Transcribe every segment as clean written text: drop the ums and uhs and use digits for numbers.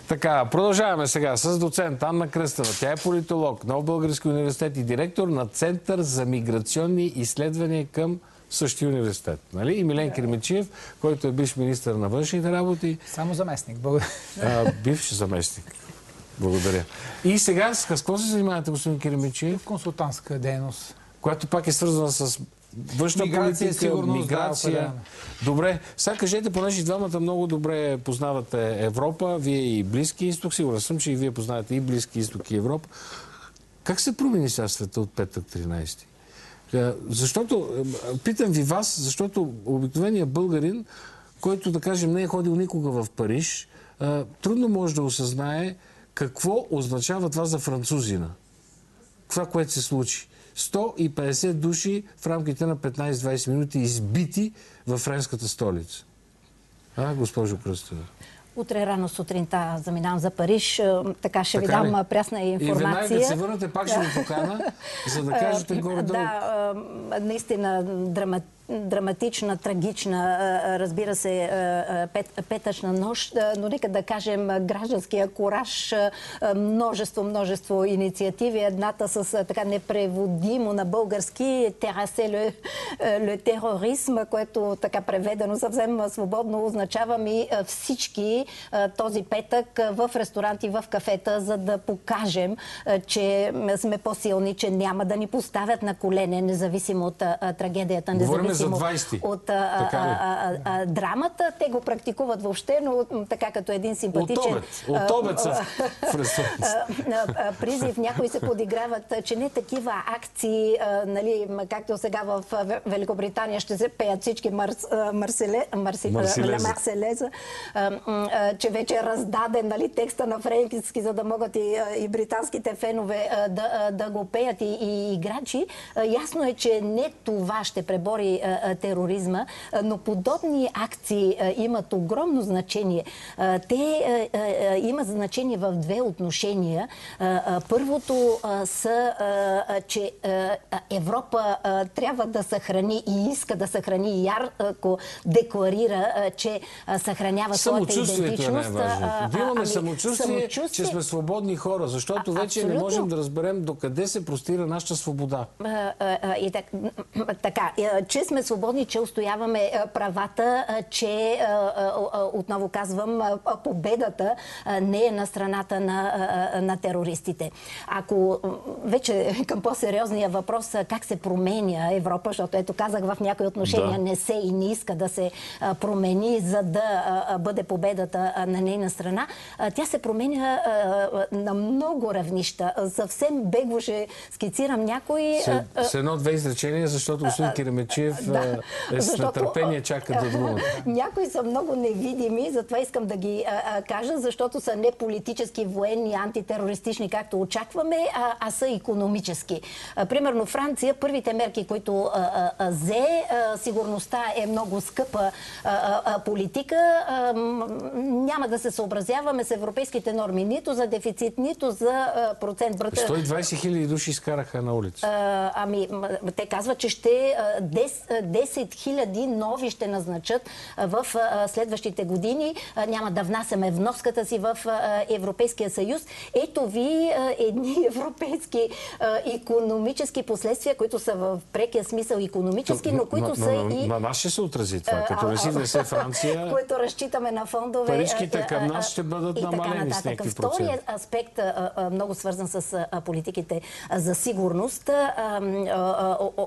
Така, продължаваме сега с доцент Анна Кръстева. Тя е политолог, Нов български университет и директор на Център за миграционни изследвания към същия университет. Нали? И Милен Кирмечиев, който е бивш министър на външните работи. Само заместник. Благодаря. Бивш заместник. Благодаря. И сега с какво се занимавате, господин Кирмечиев? Консултантска дейност. Която пак е свързана с външна политика, сигурност, миграция. Да, добре. Сега кажете, понеже и двамата много добре познавате Европа, вие и Близки изток, сигурен съм, че и вие познавате и Близки изток и Европа. Как се промени сега света от петък 13? Защото, питам ви вас, защото обикновеният българин, който, да кажем, не е ходил никога в Париж, трудно може да осъзнае какво означава това за французина. Това, което се случи. 150 души в рамките на 15-20 минути избити във френската столица. Госпожо Кръстева? Утре рано сутринта заминавам за Париж. Така ще ви дам прясна информация. И веднага, като се върнете, пак ще ви покана, за да кажете горе-долу. Да, наистина драматична, трагична, разбира се, петъчна нощ, но нека да кажем гражданския кураж, множество инициативи. Едната с така непреводимо на български террасе ле тероризм, което така преведено съвсем свободно означава ми всички този петък в ресторанти, в кафета, за да покажем, че сме по-силни, че няма да ни поставят на колене, независимо от трагедията, независимо от драмата. Те го практикуват въобще, но така като един симпатичен... От обед са в ресторант. Призив. Някои се подиграват, че не такива акции, нали, както сега в Великобритания ще се пеят всички Марселеза, че вече е раздаден, нали, текста на френски, за да могат и британските фенове да го пеят и играчи. Ясно е, че не това ще пребори тероризма, но подобни акции имат огромно значение. Те имат значение в две отношения. Първото са, че Европа трябва да съхрани и иска да съхрани и ярко декларира, че съхранява своята идентичност. Самочувствието е най-важното. Да имаме самочувствие, че сме свободни хора, защото вече не можем да разберем докъде се простира нашата свобода. Така, че сме свободни, че устояваме правата, че, отново казвам, победата не е на страната на терористите. Ако вече към по-сериозния въпрос, как се променя Европа, защото ето казах, в някои отношения не се и не иска да се промени, за да бъде победата на нейна страна, тя се променя на много равнища. Съвсем бегло ще скицирам някои... С едно-две изречения, защото господин Кирмечиев е с нетърпение, чака да думат. Някои са много невидими, затова искам да ги кажа, защото са не политически, военни, антитерористични, както очакваме, а са икономически. Примерно Франция, първите мерки, които взе, сигурността е много скъпа политика. Няма да се съобразяваме с европейските норми, нито за дефицит, нито за процент. 120 хиляди души изкараха на улица. Те казват, че ще 10 хиляди нови ще назначат в следващите години. Няма да внасяме вноската си в Европейския съюз. Ето ви едни европейски икономически последствия, които са в прекия смисъл икономически, но които са и... На нас ще се отрази това, като не си внесе Франция... Които разчитаме на фондове... Парижките към нас ще бъдат намалени с някакви проценти. Вторият аспект, много свързан с политиките за сигурност,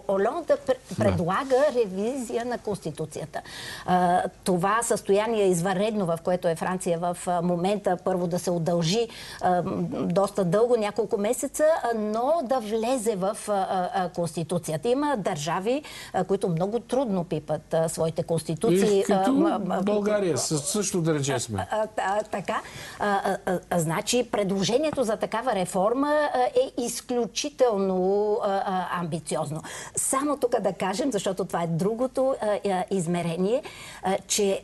Оланд предлага ревизия на Конституцията. Това състояние извънредно, в което е Франция в момента, първо да се удължи доста дълго, няколко месеца, но да влезе в Конституцията. Има държави, които много трудно пипат своите конституции. Като България, също да рече сме. Така. Значи, предложението за такава реформа е изключително амбициозно. Само тук да кажем, защото защото това е другото измерение, че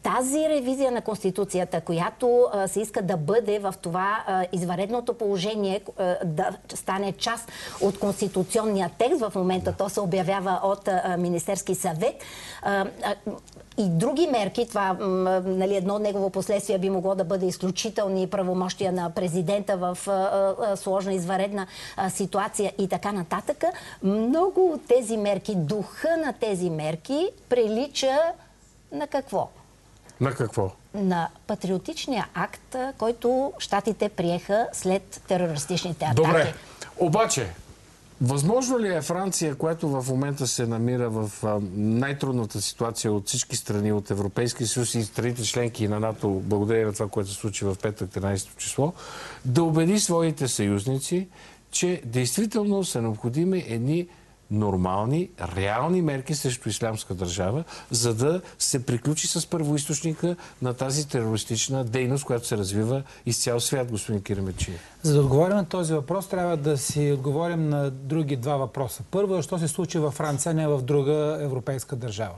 тази ревизия на Конституцията, която се иска да бъде в това извънредното положение, да стане част от конституционния текст, в момента то се обявява от Министерски съвет, и други мерки, това едно негово последствие би могло да бъде изключителни правомощия на президента в сложна извънредна ситуация и така нататък. Много от тези мерки, духа на тези мерки прилича на какво? На какво? На патриотичния акт, който щатите приеха след терористичните атаки. Добре, обаче, възможно ли е Франция, която в момента се намира в най-трудната ситуация от всички страни от Европейския съюз и страните членки на НАТО, благодарение на това, което се случи в петък 13 число, да убеди своите съюзници, че действително са необходими едни нормални, реални мерки срещу ислямска държава, за да се приключи с първоизточника на тази терористична дейност, която се развива из цял свят, господин Киремечиев? За да отговорим на този въпрос, трябва да си отговорим на други два въпроса. Първо, защо се случи във Франция, не в друга европейска държава?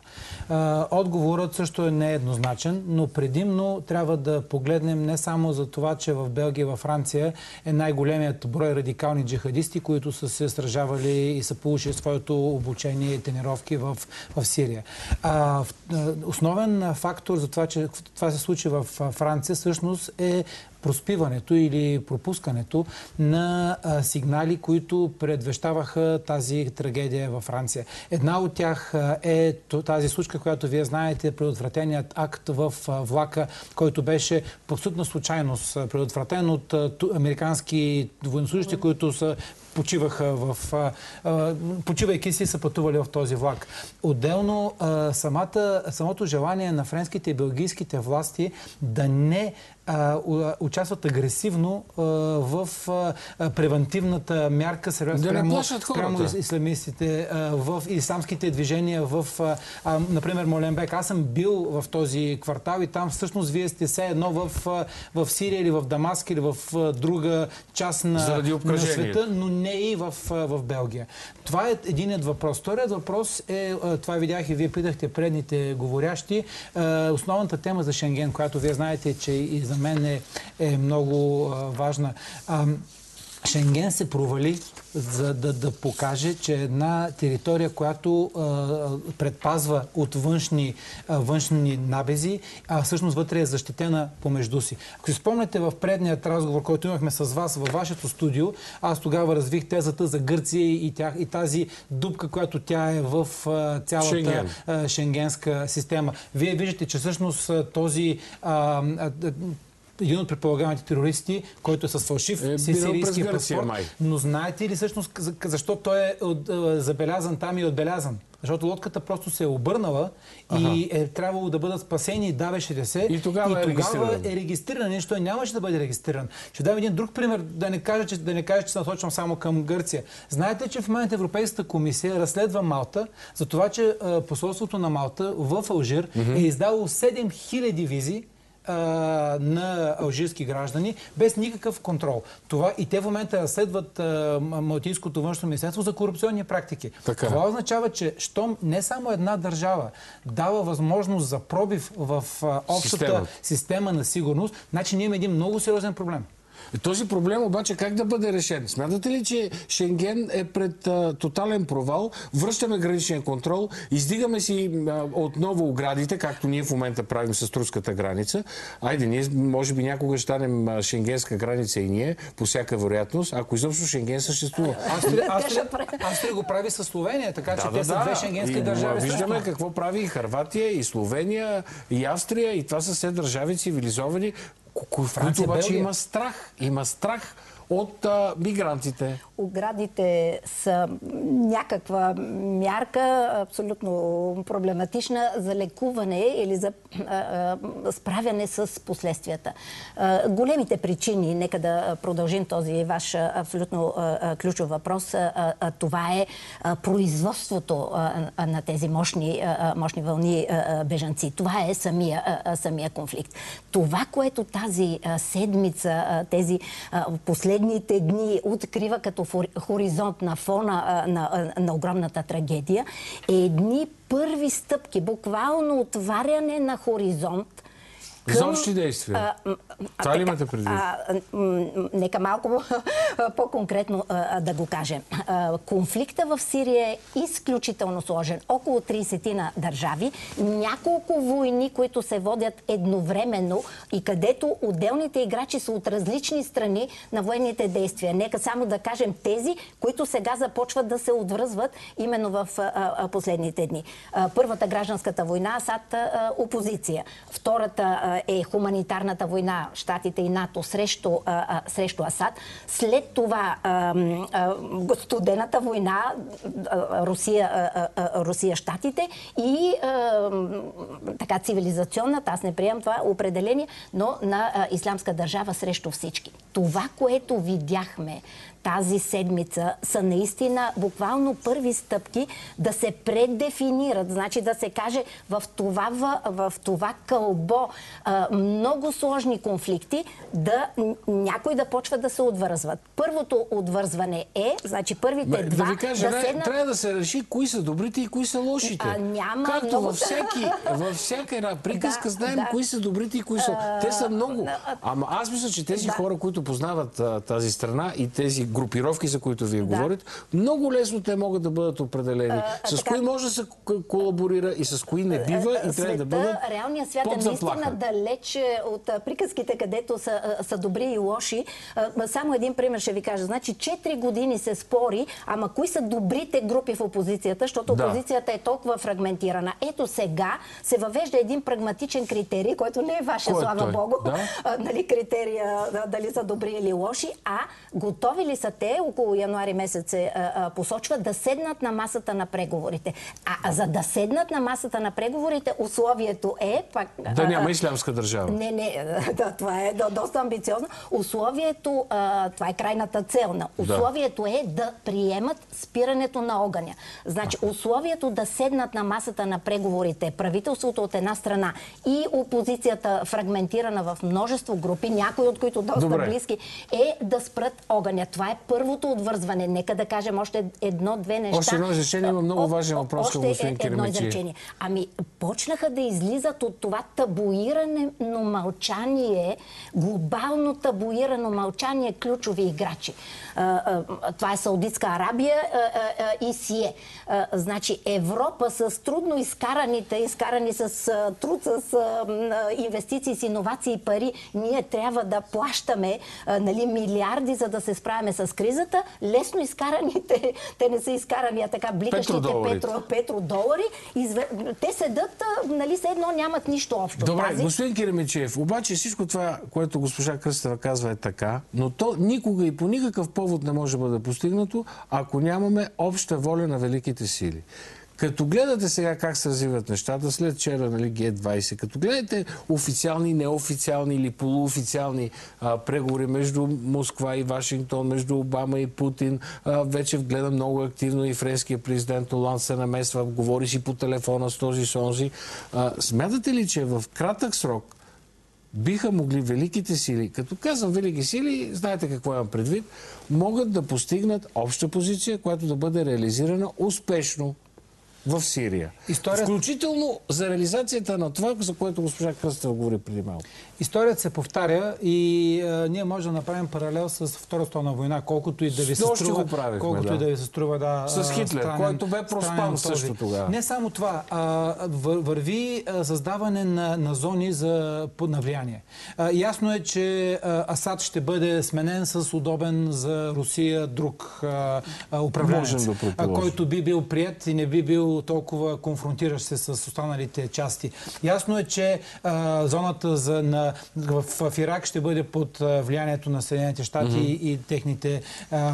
Отговорът също не е еднозначен, но предимно трябва да погледнем не само за това, че в Белгия и във Франция е най-големият брой радикални джихадисти, които са се сражавали и са получили своето обучение и тренировки в Сирия. Основен фактор за това, че това се случи в Франция, всъщност е проспиването или пропускането на сигнали, които предвещаваха тази трагедия във Франция. Една от тях е тази случка, която вие знаете, предотвратеният акт в влака, който беше по абсолютна случайност предотвратен от американски военнослужащи, които са почивайки си, са пътували в този влак. Отделно, самото желание на френските и белгийските власти да не участват агресивно в превентивната мярка спрямо исламистите, в исламските движения, например, Моленбек. Аз съм бил в този квартал и там всъщност вие сте все едно в Сирия или в Дамаск или в друга част на света, но не и в Белгия. Това е единият въпрос. Вторият въпрос е, това видях и вие питахте предните говорящи, основната тема за Шенген, която вие знаете, че и за мен е много важна. Шенген се провали, за да покаже, че една територия, която предпазва от външни набези, всъщност вътре е защитена помежду си. Ако си спомняте в предният разговор, който имахме с вас във вашето студио, аз тогава развих тезата за Гърция и тази дупка, която тя е в цялата шенгенска система. Вие виждате, че всъщност този един от предполагаемите терористи, който е с фалшив сирийски паспорт. Но знаете ли всъщност защо той е забелязан там и е отбелязан? Защото лодката просто се е обърнала и е трябвало да бъдат спасени давещите се. И тогава е регистриран. Нещо нямаше да бъде регистриран. Ще дам един друг пример, да не кажа, че се насочвам само към Гърция. Знаете, че в момента Европейската комисия разследва Малта за това, че посолството на Малта в Алжир е издало 7000 визи на алжирски граждани без никакъв контрол. И те в момента разследват Малтийското външно министерство за корупционни практики. Това означава, че щом не само една държава дава възможност за пробив в общата система на сигурност, значи ние имаме един много сериозен проблем. Този проблем обаче как да бъде решен? Смятате ли, че Шенген е пред тотален провал? Връщаме граничен контрол, издигаме си отново оградите, както ние в момента правим с турската граница. Айде, ние може би някога ще станем шенгенска граница и ние, по всяка вероятност, ако изобщо Шенген съществува. Австрия го прави с Словения, така че те са две шенгенски държави. Виждаме какво прави и Хърватия, и Словения, и Австрия, и това са все държави цивилизовани, които обаче има страх. Има страх от мигрантите. Оградите са някаква мярка, абсолютно проблематична за лекуване или за справяне с последствията. Големите причини, нека да продължим този ваш абсолютно ключов въпрос, това е производството на тези мощни вълни бежанци. Това е самия конфликт. Това, което тази седмица, тези последствия последните дни открива като хоризонт на фона на огромната трагедия, е едни първи стъпки, буквално отваряне на хоризонт За общи действия. Това ли имате предвид? Нека малко по-конкретно да го кажем. Конфликта в Сирия е изключително сложен. Около 30 държави, няколко войни, които се водят едновременно и където отделните играчи са от различни страни на военните действия. Нека само да кажем тези, които сега започват да се отвръзват именно в последните дни. Първата гражданската война, Асад опозиция. Втората е хуманитарната война, Щатите и НАТО срещу Асад. След това студената война, Русия-Щатите и така цивилизационната, аз не приемам това определение, но на Ислямска държава срещу всички. Това, което видяхме тази седмица, са наистина буквално първи стъпки да се предефинират. Значи да се каже в това кълбо много сложни конфликти, някои да почват да се отвързват. Първото отвързване е, значи първите два... Да ви кажа, трябва да се реши кои са добрите и кои са лошите. Както във всяка една приказка знаем кои са добрите и кои са... Те са много. Ама аз мисля, че тези хора, които познават тази страна и тези групировки, за които вие говорите, много лесно те могат да бъдат определени. С кои може да се колаборира и с кои не бива и трябва да бъдат реалният свят е наистина далеч от приказките, където са добри и лоши. Само един пример ще ви кажа. Значи 4 години се спори, ама кои са добрите групи в опозицията, защото опозицията е толкова фрагментирана. Ето сега се въвежда един прагматичен критерий, който не е ваша, слава Богу, нали, критерия дали са добри или лоши, а готови ли са те, около януари месец се посочва, да седнат на масата на преговорите. А за да седнат на масата на преговорите, условието е... Да няма ислямска държава. Не, това е доста амбициозно. Условието, това е крайната цел. Условието е да приемат спирането на огъня. Значи, условието да седнат на масата на преговорите, правителството от една страна и опозицията фрагментирана в множество групи, някои от които доста близки, е да спрат огъня. Това е първото отвързване. Нека да кажем още едно-две неща. Още едно изречение, има много важен въпрос към господин Керемечи. Ами, почнаха да излизат от това табуирано мълчание, глобално табуирано мълчание ключови играчи. Това е Саудитска Арабия и СИЕ. Значи Европа с трудно изкарани с труд, с инвестиции, с иновации и пари, ние трябва да плащаме милиарди, за да се справяме с кризата. Лесно изкараните, те не са изкарани, а така бликащите петродолари, те седат, все едно нямат нищо общо. Добре, господин Керемечиев, обаче всичко това, което госпожа Кръстева казва, е така, но то никога и по никакъв повод не може да бъде постигнато, ако нямаме обща воля на великите сили. Като гледате сега как се развиват нещата, след вчера Г20, като гледате официални, неофициални или полуофициални преговори между Москва и Вашингтон, между Обама и Путин, вече гледа много активно и френския президент Оланд се намесва, говори си по телефона с този с онзи. Смятате ли, че в кратък срок биха могли великите сили, като казвам велики сили, знаете какво имам предвид, могат да постигнат обща позиция, която да бъде реализирана успешно в Сирия. Включително за реализацията на това, за което госпожа Кръстева говори преди малко. Историята се повтаря и ние можем да направим паралел с Втората световна война, колкото и да ви се струва, с Хитлер, който бе проспан също тогава. Не само това, върви създаване на зони на влияние. Ясно е, че Асад ще бъде сменен с удобен за Русия друг управленец, който би бил приет и не би бил толкова конфронтиращ се с останалите части. Ясно е, че зоната в Ирак ще бъде под влиянието на Съединените щати и техните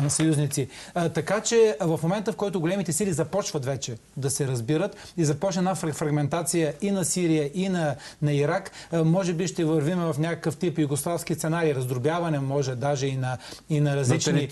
съюзници. Така че в момента, в който големите сили започват вече да се разбират и започне една фрагментация и на Сирия, и на Ирак, може би ще вървим в някакъв тип югославски сценарий, раздробяване може даже и на различни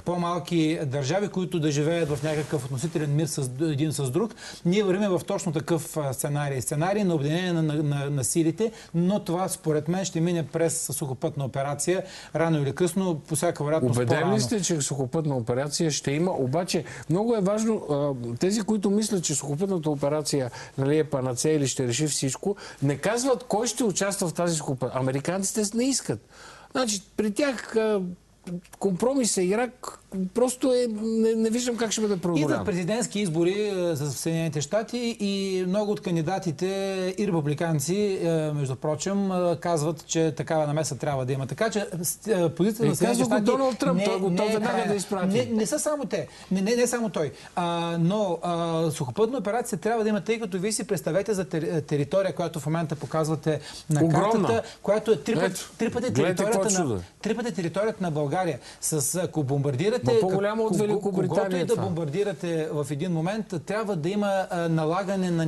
по-малки държави, които да живеят в някакъв относителен мир един с друг. Ние вървим в точно такъв сценарий. Сценарий на обединение на силите, но но това според мен ще мине през сухопътна операция, рано или късно, по всяка вероятност по-рано. Убеден ли сте, че сухопътна операция ще има? Обаче много е важно, тези, които мислят, че сухопътната операция, нали, е панацея или ще реши всичко, не казват кой ще участва в тази сухопътна. Американците не искат. Значи, при тях компромиса Ирак просто не виждам как ще бъде преодолян. Идват президентски избори в Съединените щати и много от кандидатите и републиканци, между прочим, казват, че такава намеса трябва да има. Така че позицията на Съединените щати Доналд Тръмп, той е готов веднага да изпрати. Не са само те. Не само той. Но сухопътна операция трябва да има, тъй като вие си представете за територия, която в момента показвате на картата, която е три пъти територията на България. Ако бомбардирате по-голямо от Великобритания. Когато и да бомбардирате в един момент, трябва да има налагане на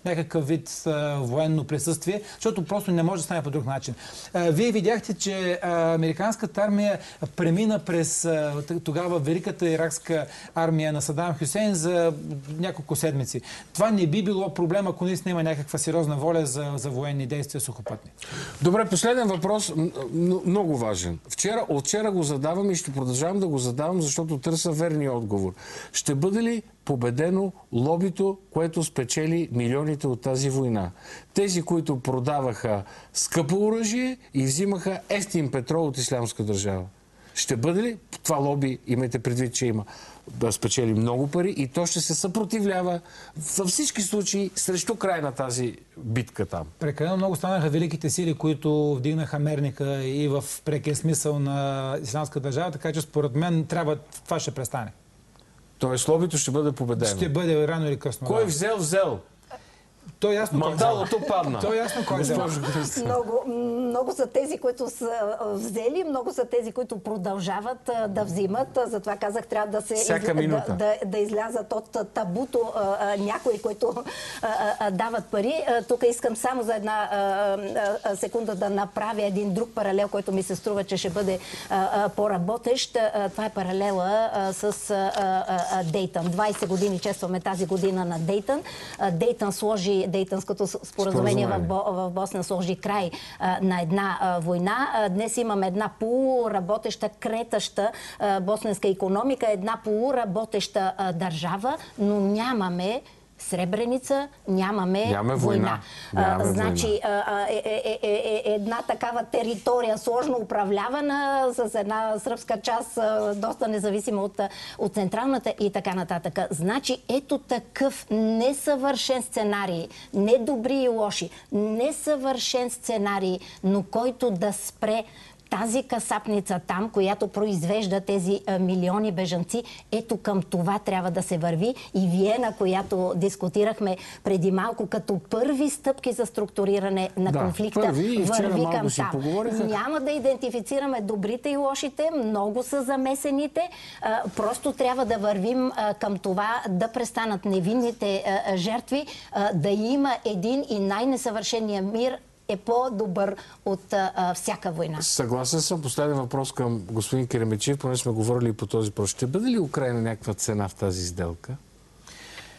някакъв вид военно присъствие, защото просто не може да стане по друг начин. Вие видяхте, че американската армия премина през тогава великата иракска армия на Садам Хюсейн за няколко седмици. Това не би било проблем, ако наистина има някаква сериозна воля за военни действия сухопътни. Добре, последен въпрос, много важен. От вчера го задавам и ще продължавам да го задавам, защото търся верния отговор. Ще бъде ли победено лобито, което спечели милионите от тази война? Тези, които продаваха скъпо оръжие и взимаха евтин петрол от Ислямска държава. Ще бъде ли това лоби, имайте предвид, че има да спечели много пари и то ще се съпротивлява във всички случаи срещу край на тази битка там? Прекалено много станаха великите сили, които вдигнаха мерника и в прекия смисъл на Ислямска държава, така че според мен това ще престане. Тоест лобито ще бъде победено? Ще бъде рано или късно. Кой взел? То е ясно. Мандалото падна. То е ясно кой взел. Много са тези, които са взели, много са тези, които продължават да взимат. Затова казах, трябва да излязат от табуто някои, които дават пари. Тук искам само за една секунда да направя един друг паралел, който ми се струва, че ще бъде по-работещ. Това е паралела с Дейтън. 20 години честваме тази година на Дейтън. Дейтън сложи Дейтънското споразумение в Босна сложи край на една война. Днес имаме една полуработеща, кретаща босненска икономика, една полуработеща държава, но нямаме Сребреница, нямаме война. Значи една такава територия, сложно управлявана, с една сръбска част, доста независима от централната и така нататък. Значи ето такъв несъвършен сценарий, не добри и лоши, несъвършен сценарий, но който да спре тази касапница там, която произвежда тези милиони бежанци, ето към това трябва да се върви. И Виена, която дискутирахме преди малко, като първи стъпки за структуриране на конфликта, върви към там. Няма да идентифицираме добрите и лошите, много са замесените. Просто трябва да вървим към това да престанат невинните жертви, да има един и най-несъвършения мир, е по-добър от всяка война. Съгласен съм. Последен въпрос към господин Керемечиев, поне сме говорили по този въпрос. Ще бъде ли Украина някаква цена в тази сделка?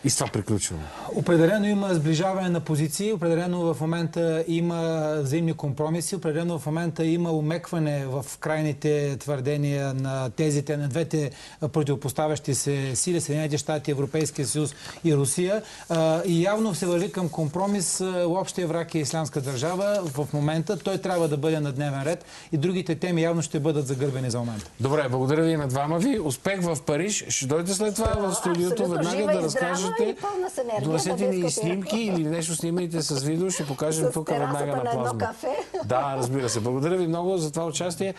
И с това приключваме. Определено има сближаване на позиции, определено в момента има взаимни компромиси, определено в момента има умекване в крайните твърдения на тезите на двете противопоставящи се сили, Съединените щати, Европейския съюз и Русия. И явно се върви към компромис. Общия враг е Ислямска държава. В момента той трябва да бъде на дневен ред и другите теми явно ще бъдат загърбени за момента. Добре, благодаря ви на двама ви. Успех в Париж. Ще дойдете след това в студиото веднага да разкажете. Донесете ни снимки или нещо снимайте с видео, ще покажем тук веднага на плазма. Да, разбира се. Благодаря ви много за това участие.